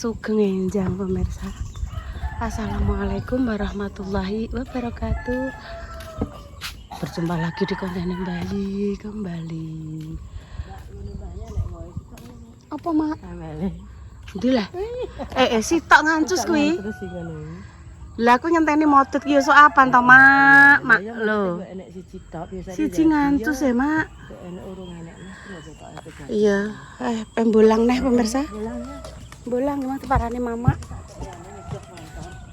Sugeng enjang pemirsa. Assalamualaikum warahmatullahi wabarakatuh. Berjumpa lagi di konten Bayi kembali. Apa mak? Ndilah. Sitok ngancus kuwi. Lah aku nyenteni motot ki sok apa to mak? Mak lho. Siji ngancus ya mak. Iya, pembolang neh pemirsa. Bolang mak parane mama.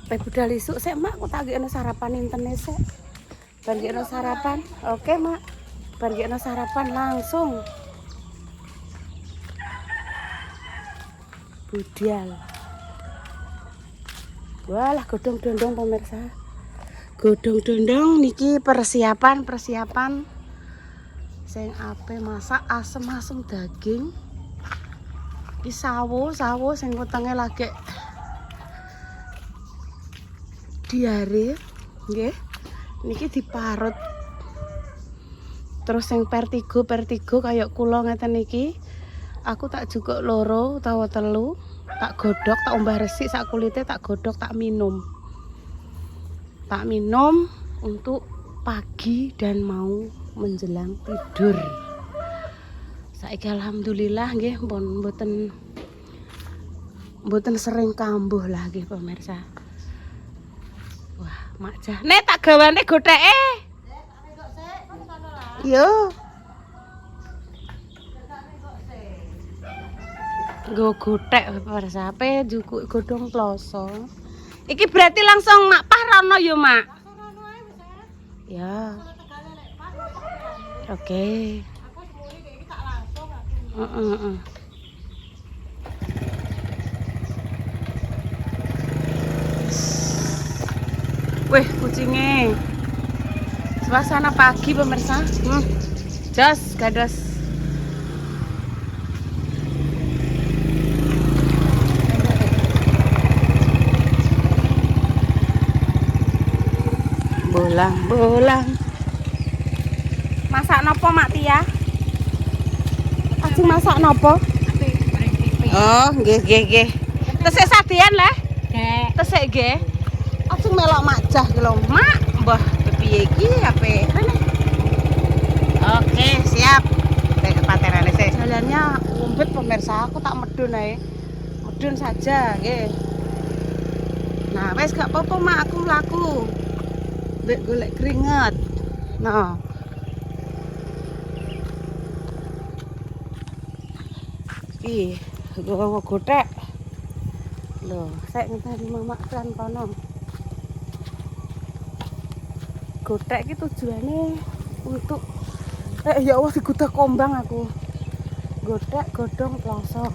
Pe budal isuk sik mak, aku tak gekno sarapan intene sik. Bar gekno sarapan. Oke mak. Bar gekno sarapan langsung. Budal. Walah godhong dondong pemirsa. Godhong dondong niki persiapan sing ape masak asem-asem daging. Iki sawo sing wetenge lagi diare nggih. Niki diparut. Terus sing vertigo kayak kula ngeten niki. Aku tak jukuk loro utawa telu, tak godhog, tak umbah resik sak kulite, tak godhog, tak minum. Tak minum untuk pagi dan mau menjelang tidur. Saiki alhamdulillah nggih mboten sering kambuh lah nggih pemirsa. Wah, mak jah. Nek tak gawane gotheke. Yo. Nggo gothek pemirsa, pe jukuk godhong ploso. Iki berarti langsung mak pah rono yo, Mak. Ya. Oke. Wih, kucingnya. Suasana pagi pemirsa. Jos, gados. Bolang. Masak nopo Mak Tia? Ajeng masak nopo? Oh, nggih. Tesik sadean lah. Nggih. Tesik nggih. Ajeng melok majah ki lho, Mak. Mbah piye iki ape? Oke, siap. Tek paterane sik. Jalannya umbet pemirsa, aku tak medun ae. Medun saja, nggih. Nah, wis gak apa-apa Mak, aku mlaku. Mbek golek keringet. Nah. Iki gowo gothek. Lho, sik ngenteni mama kan kono. Gothek iki tujuane untuk ya Allah digudak kombang aku. Gothek godhong ploso.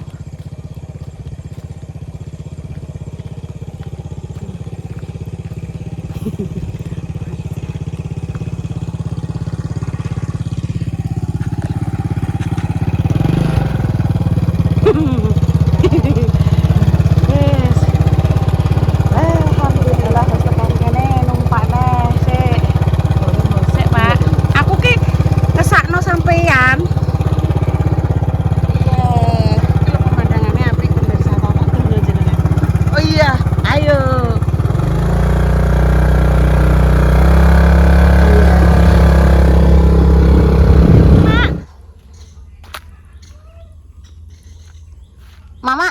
Mama,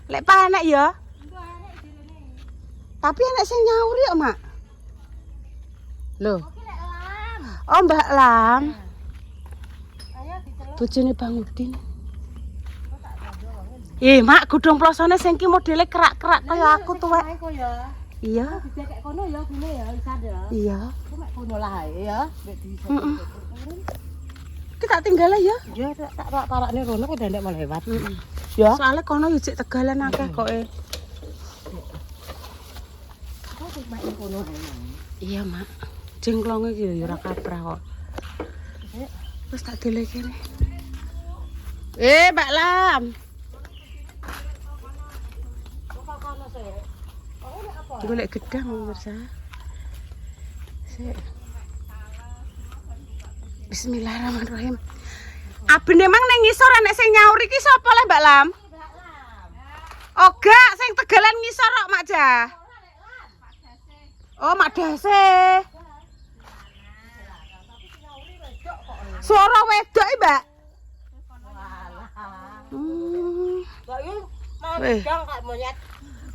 lek pa anak ya? Tapi anak sing nyauri kok, Mak. Loh. Oh, Mbak Lam. Bojone Bang Udin. Mak, godhong plosone sing ki modele kerak-kerak kaya aku tuwek. Iya. Didekek kono ya, gune ya, isan ya. Iya. Ku mek kono lah ya, mek diiso. Ki tak tinggal ya. Ya, tak parakne rono kok ndek mau lewat. Ya. Soalnya kono yo cek tegalan akeh koke. Kok mek kono ae. Iya, Mak. Jengklonge iki yo ora kaprah kok. Wis tak delek kene. Mbak Lam. Golek gedang pemirsa. Bismillahirrahmanirrahim. Abene mang ning ngisor anek sing nyaur iki sapa le Mbak Lam? Gak, sing Tegalan ngisor kok Mak Jah. Oh, Mak Dase. Suara wedok iki, Mbak.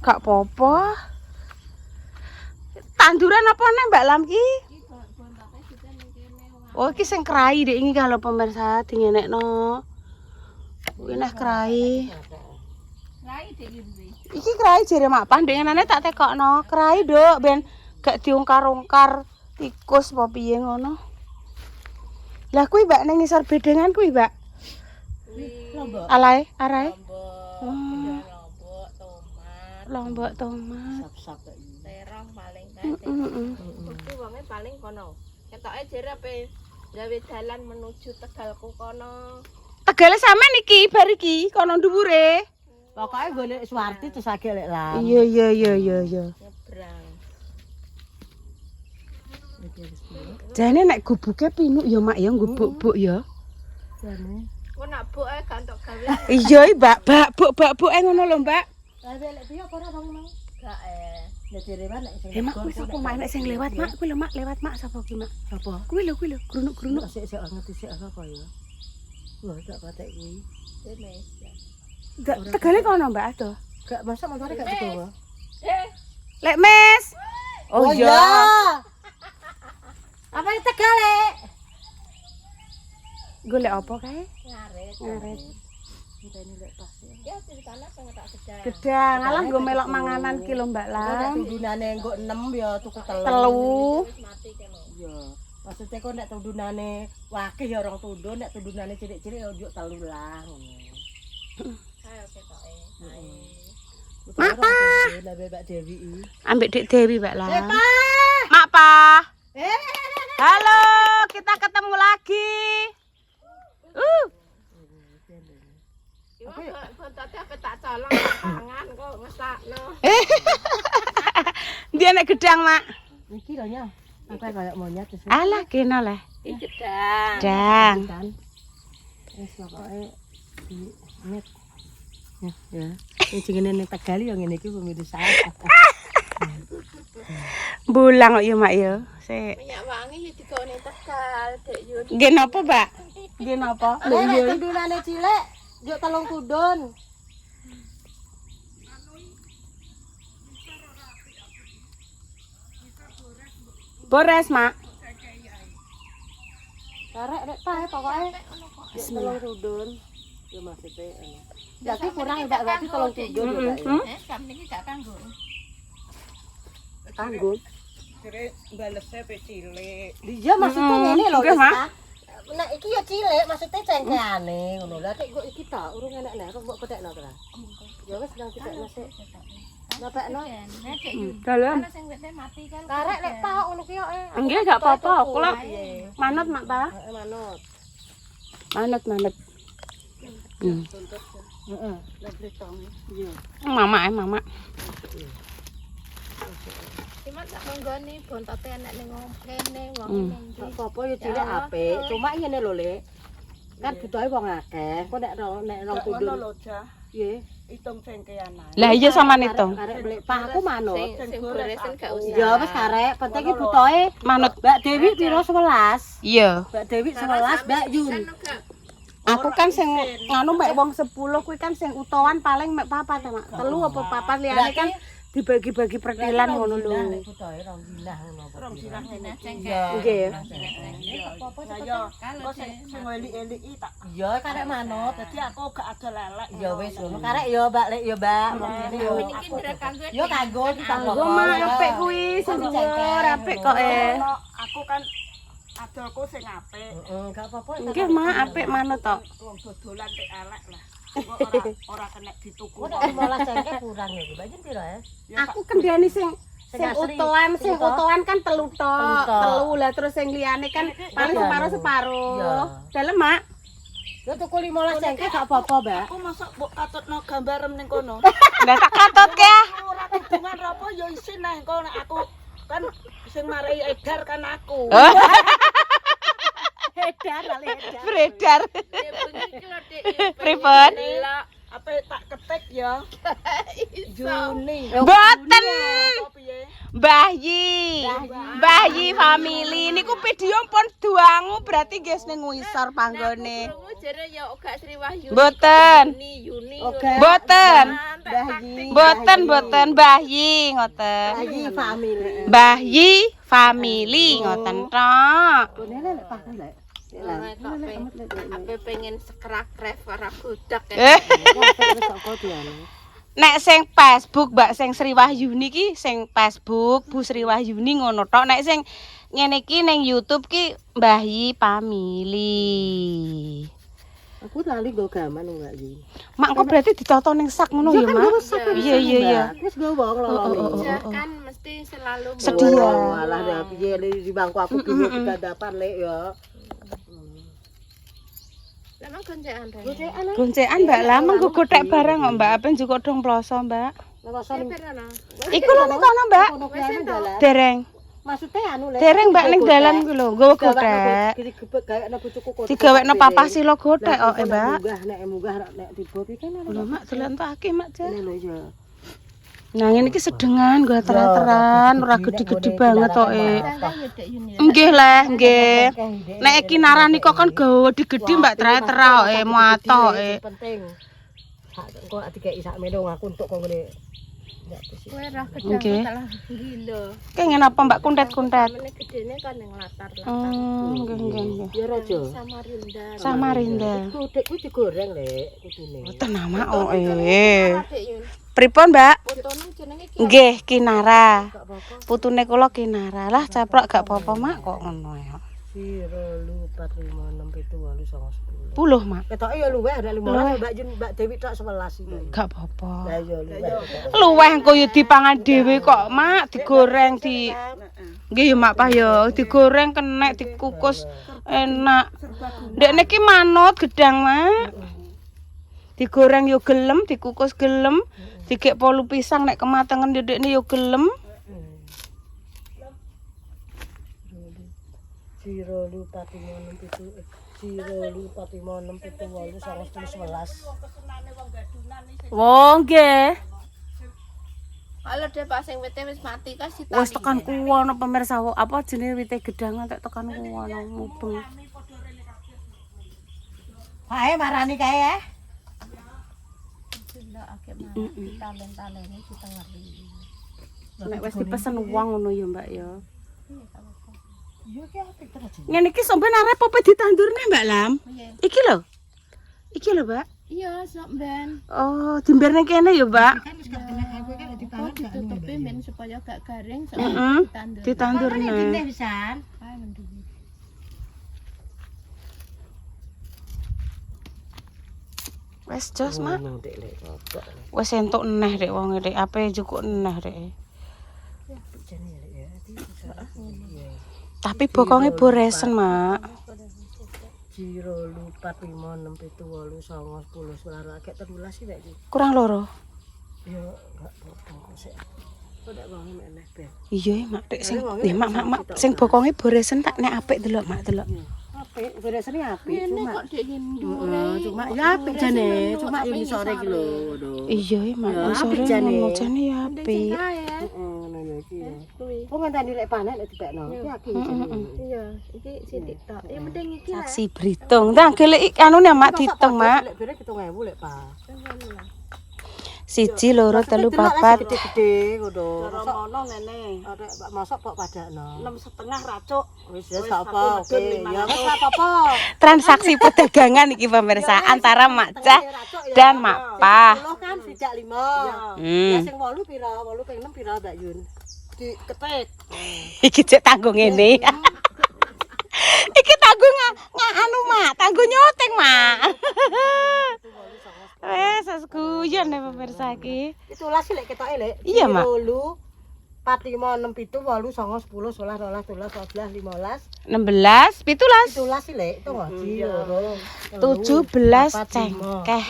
Gak apa-apa. Tanduran apa nih Mbak Lam ki? Oh, iki sing krai dek ini kalau pemirsa dingenekno. Kuwi nah krai. Iki krai jere Mak Pan dengenane tak tekokno. Krai, Dok, ben gak diungkar-ungkar tikus apa piye ngono. Lah kuwi Mbak ning ngisor bedengan kuwi, Mbak. Alai, arai. Lombok tomat. Terong paling penting. Bukti wonge paling kono. Ketoke jere ape gawe dalan menuju Tegalku kono. Tegale sampean iki bar iki kono dhuwure. Pokoke golek Suwarti terus lagi lek Lam. Iya. Nyebrang. Jane nek gubuke pinuk ya Mak ya gubuk-buk ya. Ku nak buk ae gak entuk gawe. Iya, Mbak, buk ngono lho, Mbak. Lah lek piye apa ora bang mau? Gak Nek direwan nek sing. Mak kuwi sapa Mak nek sing lewat Mak? Kuwi lho Mak, lewat Mak sapa ki Mak? Sapa? Kuwi lho, grunuk-grunuk. Sik ngerti sik apa ya. Wah, gak patek kuwi. jenis. Tegale kono Mbak adoh. Gak masak montore gak dibawa. Lek Mes. Oh iya. Apa iki Tegale? Golek apa kae? Ngaret. Ngenteni lek pas. Ya ceritane pengen tak gedang. Gedang, alah nggo melok manganan ki lho Mbak Nek Lam. tundunane engko 6 ya tuku telu. Telu. Wis mati kene. Iya. Maksudnya kok nek tundunane wakih ya orang tundun, nek tundunane cilik-cilik ya njuk telu lah ngono. Ayo ketoke. Mak, Lah Mbak Dewi iki. ambek Dik Dewi Mbak Lam. Pak. Mak Pa. Halo, kita ketemu lagi. Yo bontote ape tak colong tangan kok ngesakno. Dia nek gedang Mak. Iki lho nya. Apa kayak monyet wis. Alah kena lah. Iki gedang. Gedang. Kan. Wis pokoke di net. Ya. Ini jenenge ning Tegal ya ngene iki pemirsa. Bulang kok ya Mak ya. Sik. Minyak wangi ya digone Tegal, Dek Yun. Nggih napa, Mbak? Nggih napa? Lek nek tundunane cilik njuk telung tundun. Bores, Mak. Karek nek pae pokoke telung tundun. Ya maksude ngono. Jadi kurang Mbak berarti telung tundun ya. Sam niki gak kanggo. Kanggo. Jere balese pe cilik. Iya maksudnya ngene lho Nggih, wis Mak. ta. Nek iki ya cilik maksudnya cengkeane ngono. Lah kok iki ta urung enek-enek kok mbok petekno ta. Ya wis nang petekno sik. Napekno. Nek Dek Yun. Dalam. Ana sing wite mati kan. Karek nek tok ngono ki kok. Nggih gak apa-apa, kula Piye? manut Mak Pa. Heeh manut. Manut. Heeh. Lah bletong. Iya. Mama. Cuma tak menggoni bontote enek ning kene wong ning ndi. Gak apa-apa ya cilik apik. Cuma ngene lho, Lek. Kan butuhe wong akeh. Kok nek rong Ngono tundun. lho, Jah. Piye? Hitung cengkean ae. Lah iya sampean itu. Karek blik pah aku manut. Sing goresen gak usah. Ya wis karek, penting iki butuhe Manut. Mbak Dewi piro 11? Iya. Mbak Dewi 11, Mbak Yun. Aku kan sing nganu mek wong 10 kuwi kan sing utowan paling mek papat ta, Mak. 3 apa papat liyane kan dibagi-bagi perdilan ngono lho. Butuhe rong dinah ngono apa. Rong silang ngene. Nggih. Lah yo, kok sing elik-eliki tak. Ya karek manut. Dadi aku gak ada lelek. Ya wis ngono. Karek ya Mbak Lek ya Mbak. Ngene yo. Niki ndra kanggo. Yo kanggo Kanggo Mak apik kuwi sing dhuwur apik kok Aku kan adolku sing apik. Heeh, gak apa-apa. Nggih Mak apik manut tok. Wong dodolan tek elek lah. Kok ora kena dituku. Kok nek 15 cengkeh kurang ya, Mbak Yun piro ya? Aku kendhani sing asli. sing utowan kan telu tok. Telu lah terus sing liyane kan paling Iya. separo-separo. Iya. Dalem Mak. Yo tuku 15 cengkeh gak apa-apa, Mbak. Aku mosok mbok katutno gambarem ning kono. Ndak tak katutke ya. Ora hubungan apa ya isin neh engko nek aku kan sing marai edar kan aku. Edar kali edar. Beredar. Pripun? Pripun? Apa tak ketik ya? Juni. Boten. Apa piye? Mbah Yi. Mbah Yi family niku video pun duangu berarti guys ning ngisor panggone. Krungu jere ya gak Sri Wahyuni. Mboten. Yuni. Mboten. Mbah Mboten Mbah Yi ngoten. Lagi family. Mbah Yi family ngoten tok. Kene lek pakai lek. Apa pengen sekerak-ref para budak Eh. ya. Nek sing Facebook Mbak sing Sri Wahyuni ki sing Facebook Bu Sri Wahyuni ngono tok. Nek sing ngene iki ning YouTube ki Mbah Yi family. Aku lali go gaman enggak iki. Mak kok berarti ditoto ning sak ngono ya, Mak? Iya. Wis go wong lolo. Kan mesti selalu Sedia. Walah ya piye di bangku aku bingung kedadapan lek ya. Emang goncekan Ren. Goncekan Mbak Lam nggo gothek barang kok Mbak apen juga dong ploso Mbak. Ngerasa ning Perana. Iku lho ning kono Mbak. kono kuwi dalan. Dereng. Maksudnya anu lek. Dereng Mbak ning dalan ku lho nggawa gothek. Gawe bojoku kok. Digawekno papa silo gothek kok Mbak. Munggah nek tiba iki kan Lho Mak delentake Mak Jan. lho ya. Nah ngene iki sedengan gua teran-teran ora gede-gede banget kok e. Tangga ya Dek Yuni. Nggih lah, nggih. Nek iki narani kok kan gawa digede Mbak tera-tera kok e muato kok e. Penting. Kok dikeki sak mene aku entuk kok ngene. Kowe ra Nggih. gedang telah gila. Kengen apa Mbak kuntet-kuntet? Mene gedene kan ning latar Nggih. Ya raja. Samarinda. Samarinda. Kudek kuwi digoreng lek kudune. Boten nama kok e. Dek Yun. Pripun Mbak? Fotone jenenge ki Nggih, Kinara. Putune kula Kinara. Lah caprok gak apa-apa Mak kok ngono ya. 0, 4, 5, 6, 7, 8, 9, 10. Puluh Mak. Ketoke ya luweh ada 15 Mbak Jun Mbak Dewi tok 11 iki. Gak apa-apa. Lah ya luweh. Luweh engko yo dipangan dhewe kok Mak, digoreng di nggih yo Mak Pah yo, digoreng kenek dikukus enak. Ndek niki manut gedang Mak. Digoreng yo gelem, dikukus gelem, digek polu pisang nek kematengen ndekne yo gelem. 0, 4, 5, 6, 7, 0, 4, 5, 6, 7, 8, 9, 11. Wong nggih. Kalau dia pas sing wite wis mati kan sita. Wis tekan kuwono pemirsa apa jenenge wite gedang entek tekan kuwono mubeng. Hae marani kae ya. Talen-talene kita ngerti. Nek wis dipesen wong ngono ya Mbak ya. Iya ki apik terus. Ngene iki sampean arep apa ditandurne Mbak Lam? Iki lho. Iki lho, Mbak. Iya, sok ben. Oh, dimberne kene ya, Mbak. Kan wis gak kena aku kan dipangan gak Ditutupi men supaya gak garing sok Heeh. ditandur. Ditandurne. Dine pisan. Kae mendhuwi. Wes jos, Mak. Ngono Dek lek kok. Wes entuk neh rek wong rek, ape cukup neh rek. Jane ya lek ya. Tapi bokonge boresen, Mak. 0, 4, 5, 6, 7, 8, 9, 10, 11, kayak 13 sih lek iki. Kurang loro. Ya gak apa-apa sik. Kok dak wong meneh ben. Iya, Mak, rek sing Mak, sing bokonge boresen tak nek apik delok, Mak, delok. Apik, beresane apik Ini cuma. kok dek ngindu. Cuma ya apik jane, cuma ini sore iki lho. Aduh. Iya, Mak, Ya, sore apik jane. ngono jane ya apik. Kae. Ngono ya iki ya. Kuwi. Kok ngenteni lek panen lek dibekno. Iki akeh jane. Iya, iki sithik tok. Ya penting iki lah. Saksi Britung. Ndang gelek anune Mak ditung, Mak. Lek bere 7.000 lek, Pak. 1, 2, 3, 4. Gede-gede ngono. Romono ngene. Arek masak kok padakno. 6,5 racuk. Wis ya apa? Oke, ya wis apa-apa. Transaksi perdagangan iki pemirsa antara Mak Cah dan Mak Pah. 10 kan sejak 5. Ya sing 8 pira? 8 ping 6 pira, Mbak Yun? Diketik. Iki cek tanggung ngene. Iki tanggung anu Mak, tanggung nyoteng Mak. Wes guyon ya pemirsa iki. Itulah sih lek ketoke lek. Iya, Mak. 0, 4, 5, 6, 7, 8, 9, 10, 11, 12, 13, 14, 15, 16, 17, 17 sih lek itu ngaji loro. 17 cengkeh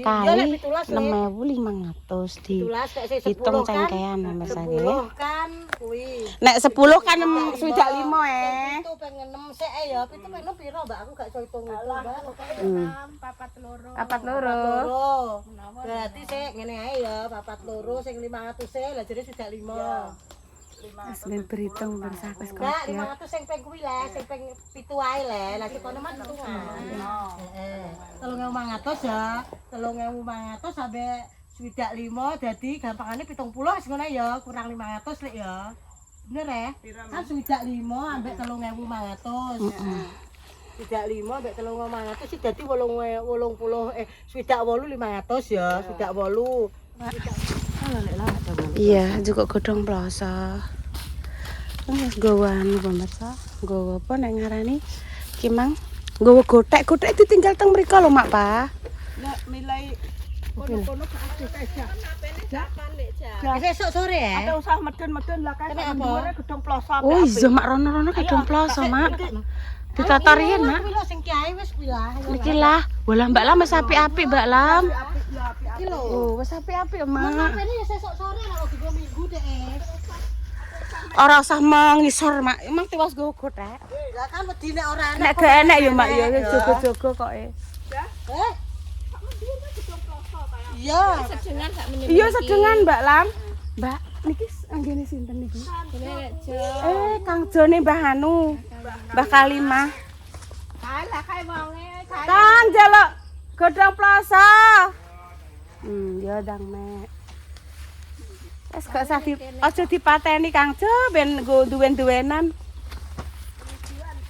kali 17 6.500 di 17 kayak sih 10 hitung kan. cengkehan Mas 10 Agil. kan kuwi. Nek 10 kan swidak 5 Itu pengen 6 sik ya, itu pengen 6 piro Mbak? Aku gak iso hitung itu, Mbak. papat loro. Papat loro. Loro. Berarti sik ngene ae ya, 4 loro sing 500 sik, lah jare sudah 5. Wis ben berhitung bersakus Enggak, 500 sing peng kuwi le, sing peng 7 ae le. Lah ki kono mah hitungan. Heeh. 3.500 ya. 3.500 sampai swidak 5 dadi gampangane 70 wis ngono ya, kurang 500 lek ya. Bener ya? Kan swidak 5 ambek 3.500. Swidak 5 ambek 3.500 sih dadi 80 swidak 8 500 ya, swidak 8. Iya, juga godhong ploso. Wis gowan pemirsa. Gowo apa nek ngarani? Ki Mang, gowo gotek ditinggal teng mriko lho, Mak, Pa. Nek milai kono-kono gak ada kaja. Sapene kapan lek Jan? Esuk sore ya. Ada usah meden-meden lah kae Kenapa? dhuwure gedung ploso. Oh, iya Mak rono-rono godhong ploso, Mak. Ditata riyen, Mak. Kuwi lho sing kiai wis pilah. Iki lah, bolah Mbak Lam wis apik-apik, Mbak Lam. Iki lho. Oh, wis apik-apik, Mak. Sapene ya sesuk sore lah kok minggu deh. Ora usah mengisor, Mak. Emang tiwas gowo gotek. Lah kan wedi nek ora Nek gak enak ya, Mak, ya jogo-jogo kok. Eh? Iya. Iya. Sedengan sak menit. Iya sedengan, Mbak Lam. Mbak, niki anggene sinten niki? Lek Jo. Kang Jone Mbah Anu. Mbah Kalimah. Kalah kae wonge. Kang jaluk godhong ploso. Ya dang, Mek. Wes gak usah aja dipateni Kang Jo ben nggo duwen-duwenan.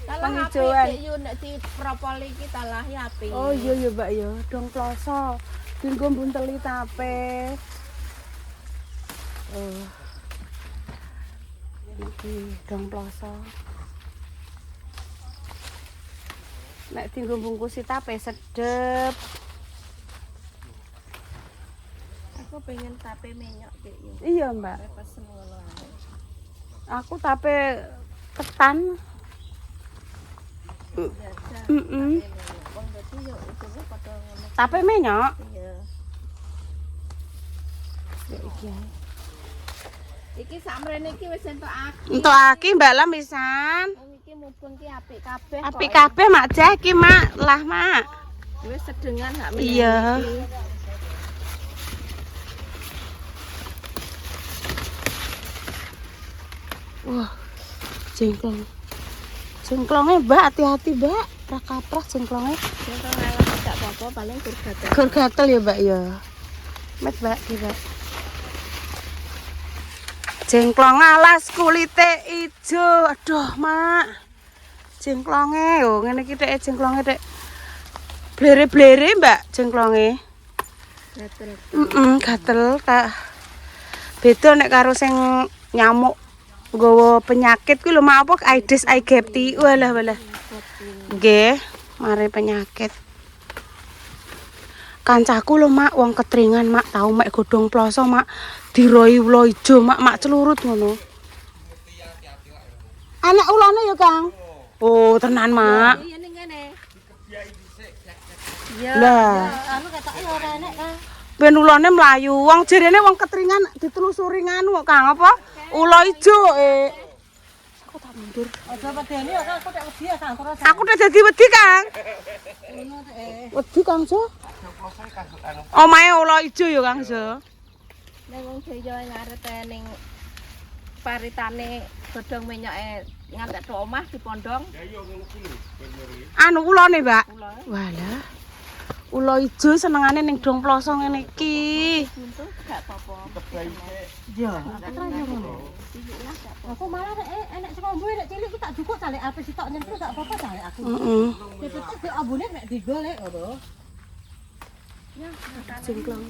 Penghijauan. Yo nek dipropol iki talahi apik. Oh iya ya, Mbak ya, dong ploso. Dinggo bunteli tape. Oh. Iki dong ploso. Nek dinggo bungkusi tape sedep. Aku pengen tape menyok Dik yo. Iya, Mbak. Pesen ngono ae. Aku tape ketan. Wong dadi yo ujungnya padha ngono. Tape menyok. Iya. Iki. Iki samrene iki wis entuk aki. Entuk aki Mbak Lam pisan. Wong iki mubeng ki apik kabeh. Apik kabeh Mak Jah iki, Mak. Lah, Mak. Wis sedengan hak meneh. Iya. Wah, jengklong. Jengklongnya Mbak, hati-hati Mbak. Ora kaprah jengklongnya. Sing kok ngalah gak apa-apa paling gur gatel. Gur gatel ya Mbak ya. Met Mbak, ya, Mbak. Jengklong alas kulite ijo. Aduh, Mak. Jengklonge yo ngene iki tek jengklonge tek. Blere-blere Mbak jengklonge. Gatel. Gatel tak. Beda nek karo sing nyamuk nggawa penyakit kuwi lho Mak apa Aedes aegypti. Walah. Nggih, mari penyakit. Kancaku lho Mak wong ketringan Mak tau mek godhong ploso Mak diroi ula ijo Mak celurut ngono. Anak ulane ya Kang. Oh, tenan Mak. Iya ning kene. Lah, Anu ketoke ora enek kan. ben ulane mlayu. Wong jerene wong ketringan ditelusuri nganu kok Kang apa? Ula ijo Aku tak mundur. Aja medeni ya kan aku tak wedi ya santoro. Aku udah jadi wedi Kang. Ngono Wedi Kang Jo. Omahe ula ijo ya Kang Jo. Nek wong Jawa ngarete ning paritane godhong menyoke ngantek tok omah dipondong. Anu ulane, Mbak. Ula Walah. Ula ijo senengane ning dong ploso ngene iki. buntu gak apa-apa. Iya, aku malah enek sing ombo nek cilik ku tak jukuk calek apa sitok nyentuh gak apa-apa calek aku. Heeh. Tetep di ambune nek digolek ngono. Ya, Jengklong.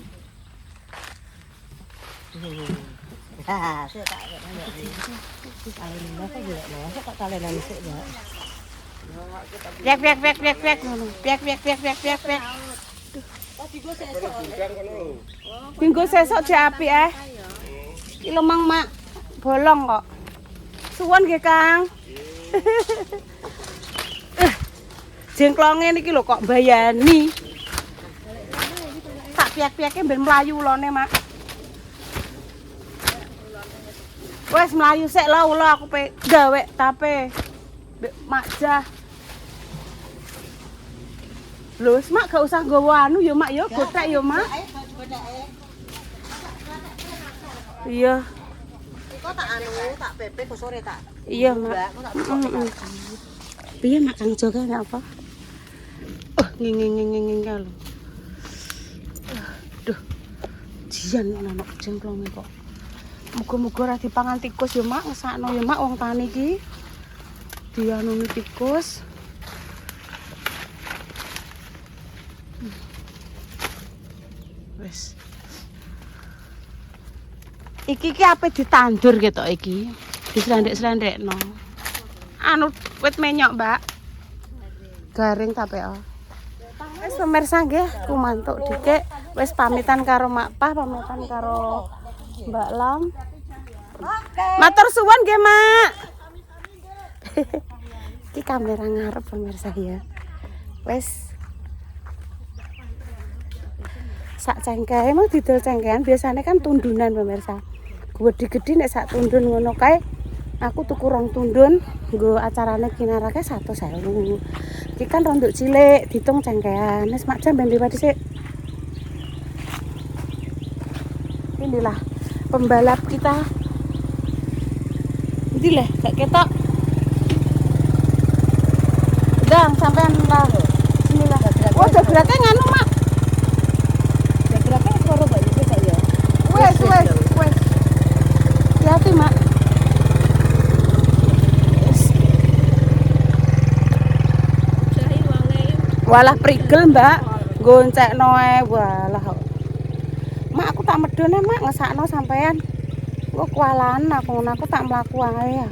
Ha, saya tak ngerti. Calek nang kok golek lho, kok calek nang sik ya. Piak ngono. Piak. Oh, digo sesuk. Dinggo sesuk diapik Ki lemang Mak. bolong kok. Suwun nggih, Kang. Jengklonge niki lho kok mbayani. Tak piak-piake ben mlayu ulone, Mak. Wes mlayu sik lho ula aku pe gawe tape. Mbek Makjah. Lho, wis Mak gak usah nggawa anu ya, Mak ya, gotek ya, Mak. Iya. Kok tak anu, tak pepe kok sore tak. Iya, Mak. Piye Mak Kang Joka nek apa? Oh, nging lho. Duh. Jian anak jengklonge kok. Muga-muga ora dipangan tikus ya, Mak. Ngesakno ya, Mak, wong tani iki. Dianuni tikus. Wes. Iki ape ditandur ketok iki. Dislendek-slendekno. Anu wit menyok, Mbak. Garing tapi wis pemirsa nggih, kumantuk dikek. Wis pamitan karo Mak Pah, pamitan karo Mbak Lam. Matur suwun nggih, Mak. Iki kamera ngarep pemirsa ya. Wis sak cengkeh emang didol cengkehan biasanya kan tundunan pemirsa. Gede-gede nek sak tundun ngono kae aku tuku rong tundun nggo acarane kinarake 100.000. Iki kan rondok cilik ditung cengkehan. Wis Mak Jam ben liwat sik. Inilah pembalap kita. Ini lah gak ketok. Dang sampean lah. Bismillah. Oh, jagratnya nganu, Mak. Kira-kira suara bayi kok ya. Wes. Hati-hati, Mak. Jahi wange. Walah prigel, Mbak. Goncekno ae walah. Mak aku tak medhone, Mak, ngesakno sampean. Kok kualan aku tak mlaku ae ya.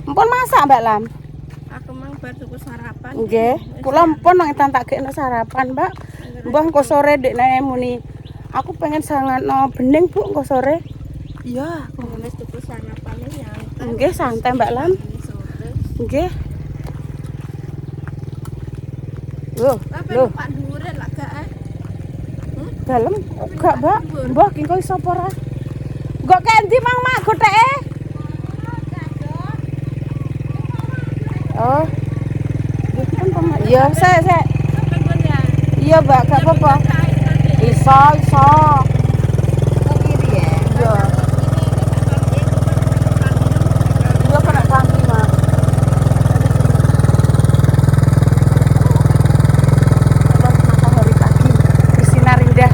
Mpun masak, Mbak Lam? Aku mang bar tuku sarapan. Nggih, kula mpun nang tak gekno sarapan, Mbak. Mbah engko sore dekne muni. Aku pengen sangatno bening, Bu, engko sore. Iya, Aku wis tuku sarapan nyantai. nggih santai, Mbak Lam. Sore. Nggih. Loh, Tapi loh, Pak dhuwure lak gak dalem gak, Mbak? Mbah ki kok iso apa ora? Nggo kendi Mang Mak gotheke? Oh. Iya, sik. Iya, Mbak, gak apa-apa. Iso. Kok kiri ya? Iya. Iya kena kaki, Mak. Matahari pagi bersinar indah.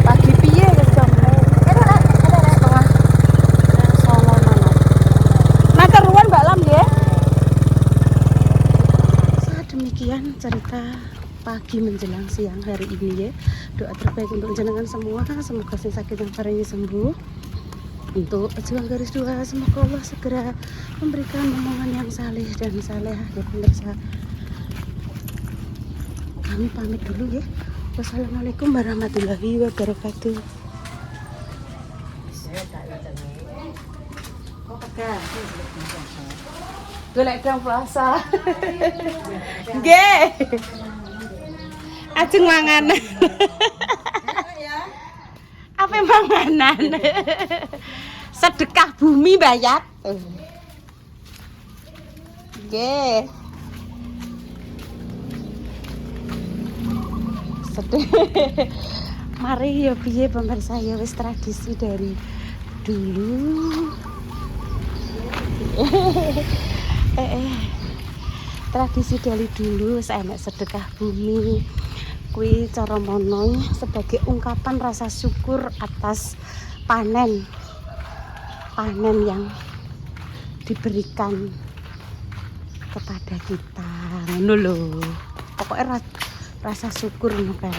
Pagi piye wis jam 8:30. Matur nuwun Mbak Lam nggih. Demikian cerita pagi menjelang siang hari ini ya. Doa terbaik untuk jenengan semua, semoga sing sakit yang paringi sembuh. Untuk pejuang garis 2, semoga Allah segera memberikan omongan yang saleh dan saleh ya pemirsa. Kami pamit dulu ya. Wassalamualaikum warahmatullahi wabarakatuh. Golek dang puasa. Nggih. Ajeng manganan. Apa manganan? Sedekah bumi bayat. Nggih. Mari ya piye pemirsa ya wis tradisi dari dulu. Tradisi dari dulu saya enak sedekah bumi kui cara mono sebagai ungkapan rasa syukur atas panen yang diberikan kepada kita ngono lho pokoknya rasa syukur ngono kae.